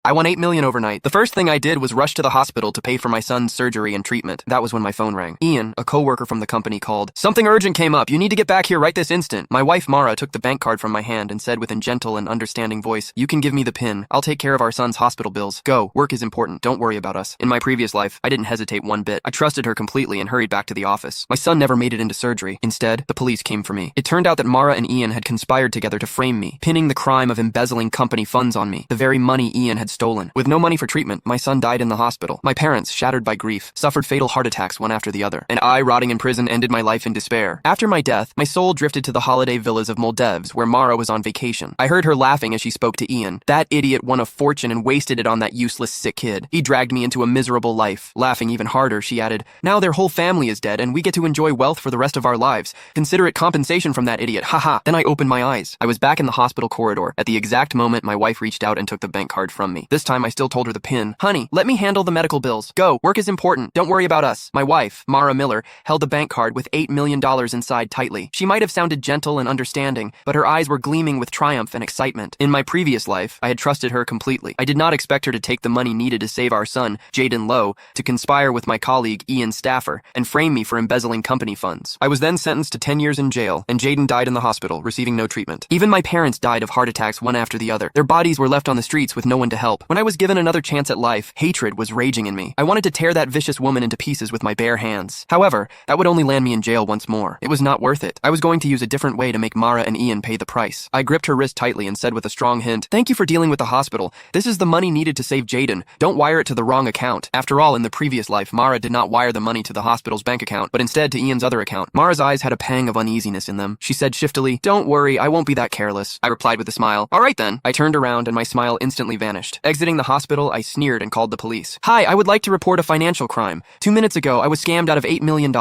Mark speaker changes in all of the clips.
Speaker 1: I won 8 million overnight. The first thing I did was rush to the hospital to pay for my son's surgery and treatment. That was when my phone rang. Ian, a coworker from the company, called. Something urgent came up. You need to get back here right this instant. My wife, Mara, took the bank card from my hand and said with a gentle and understanding voice, you can give me the PIN. I'll take care of our son's hospital bills. Go. Work is important. Don't worry about us. In my previous life, I didn't hesitate one bit. I trusted her completely and hurried back to the office. My son never made it into surgery. Instead, the police came for me. It turned out that Mara and Ian had conspired together to frame me, pinning the crime of embezzling company funds on me, the very money Ian had stolen. With no money for treatment, my son died in the hospital. My parents, shattered by grief, suffered fatal heart attacks one after the other, and I, rotting in prison, ended my life in despair. After my death, my soul drifted to the holiday villas of Moldevs, where Mara was on vacation. I heard her laughing as she spoke to Ian. That idiot won a fortune and wasted it on that useless sick kid. He dragged me into a miserable life. Laughing even harder, she added, now their whole family is dead and we get to enjoy wealth for the rest of our lives. Consider it compensation from that idiot. Haha. Then I opened my eyes. I was back in the hospital corridor. At the exact moment, my wife reached out and took the bank card from me. This time I still told her the PIN. Honey, let me handle the medical bills. Go. Work is important. Don't worry about us. My wife, Mara Miller, held the bank card with $8 million inside tightly. She might have sounded gentle and understanding, but her eyes were gleaming with triumph and excitement. In my previous life, I had trusted her completely. I did not expect her to take the money needed to save our son, Jaden Lowe, to conspire with my colleague, Ian Staffer, and frame me for embezzling company funds. I was then sentenced to 10 years in jail, and Jaden died in the hospital, receiving no treatment. Even my parents died of heart attacks one after the other. Their bodies were left on the streets with no one to help. When I was given another chance at life, hatred was raging in me. I wanted to tear that vicious woman into pieces with my bare hands. However, that would only land me in jail once more. It was not worth it. I was going to use a different way to make Mara and Ian pay the price. I gripped her wrist tightly and said with a strong hint, thank you for dealing with the hospital. This is the money needed to save Jaden. Don't wire it to the wrong account. After all, in the previous life, Mara did not wire the money to the hospital's bank account, but instead to Ian's other account. Mara's eyes had a pang of uneasiness in them. She said shiftily, don't worry, I won't be that careless. I replied with a smile. All right then. I turned around and my smile instantly vanished. Exiting the hospital, I sneered and called the police. Hi, I would like to report a financial crime. 2 minutes ago, I was scammed out of $8 million.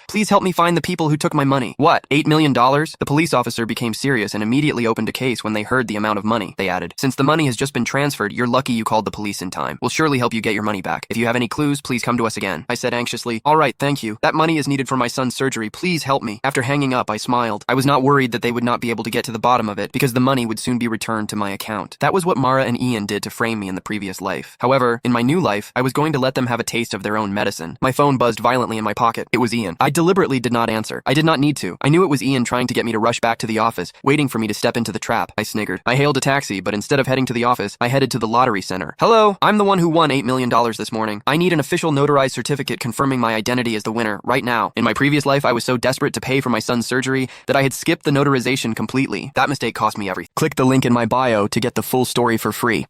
Speaker 1: Please help me find the people who took my money. What? $8 million? The police officer became serious and immediately opened a case when they heard the amount of money. They added, since the money has just been transferred, you're lucky you called the police in time. We'll surely help you get your money back. If you have any clues, please come to us again. I said anxiously, all right, thank you. That money is needed for my son's surgery. Please help me. After hanging up, I smiled. I was not worried that they would not be able to get to the bottom of it because the money would soon be returned to my account. That was what Mara and Ian did to frame me in the previous life. However, in my new life, I was going to let them have a taste of their own medicine. My phone buzzed violently in my pocket. It was Ian. I deliberately did not answer. I did not need to. I knew it was Ian trying to get me to rush back to the office, waiting for me to step into the trap. I sniggered. I hailed a taxi, but instead of heading to the office, I headed to the lottery center. Hello, I'm the one who won $8 million this morning. I need an official notarized certificate confirming my identity as the winner right now. In my previous life, I was so desperate to pay for my son's surgery that I had skipped the notarization completely. That mistake cost me everything. Click the link in my bio to get the full story for free.